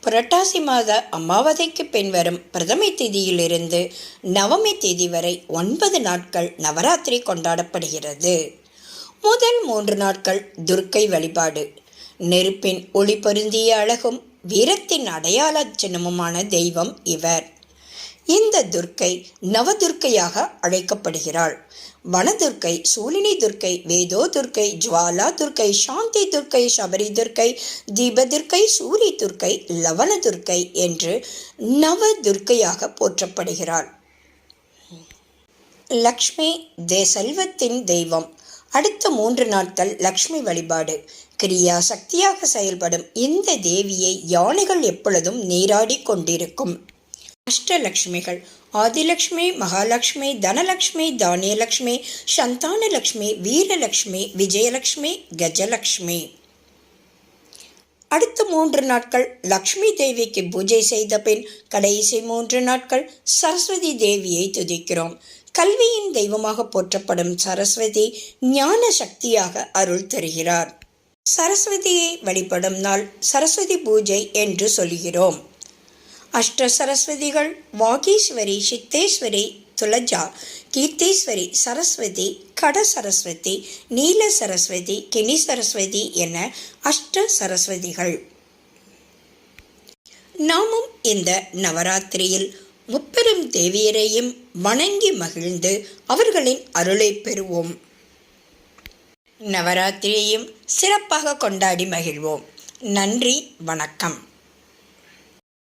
புரட்டாசி மாத அமாவாசைக்கு பின் வரும் பிரதமை தேதியிலிருந்து நவமி தேதி வரை 9 நாட்கள் நவராத்திரி கொண்டாடப்படுகிறது. முதல் 3 நாட்கள் துர்க்கை வழிபாடு. நெருப்பின் ஒளி பொருந்திய அழகும் வீரத்தின் அடையாள சின்னமுமான தெய்வம் இவர். இந்த துர்க்கை நவதுர்க்கையாக அழைக்கப்படுகிறாள். வனதுர்க்கை, சூலினி துர்க்கை, வேதோ துர்க்கை, ஜுவாலா துர்க்கை, சாந்தி துர்க்கை, சபரி துர்க்கை, தீபதுர்க்கை, சூரி துர்க்கை, லவண துர்க்கை என்று நவதுர்க்கையாக போற்றப்படுகிறாள். லக்ஷ்மி செல்வத்தின் தெய்வம். அடுத்த 3 நாட்கள் லக்ஷ்மி வழிபாடு. கிரியா சக்தியாக செயல்படும் இந்த தேவியை யானைகள் எப்பொழுதும் நீராடி கொண்டிருக்கும். அஷ்டலக்ஷ்மிகள்: ஆதிலக்ஷ்மி, மகாலட்சுமி, தனலக்ஷ்மி, தானியலக்ஷ்மி, சந்தானலக்ஷ்மி, வீரலக்ஷ்மி, விஜயலக்ஷ்மி, கஜலக்ஷ்மி. அடுத்த 3 நாட்கள் லக்ஷ்மி தேவிக்கு பூஜை செய்த பின் கடைசி 3 நாட்கள் சரஸ்வதி தேவியை துதிக்கிறோம். கல்வியின் தெய்வமாக போற்றப்படும் சரஸ்வதி ஞான சக்தியாக அருள் தருகிறார். சரஸ்வதியை வழிபடும் நாள் சரஸ்வதி பூஜை என்று சொல்கிறோம். அஷ்ட சரஸ்வதிகள் வாகீஸ்வரி, சித்தேஸ்வரி, துலஜா, கீர்த்தேஸ்வரி, சரஸ்வதி, கட சரஸ்வதி, நீல சரஸ்வதி, கினி சரஸ்வதி என அஷ்ட சரஸ்வதிகள். நாமும் இந்த நவராத்திரியில் முப்பெரும் தேவியரையும் வணங்கி மகிழ்ந்து அவர்களின் அருளை பெறுவோம். நவராத்திரியையும் சிறப்பாக கொண்டாடி மகிழ்வோம். நன்றி, வணக்கம்.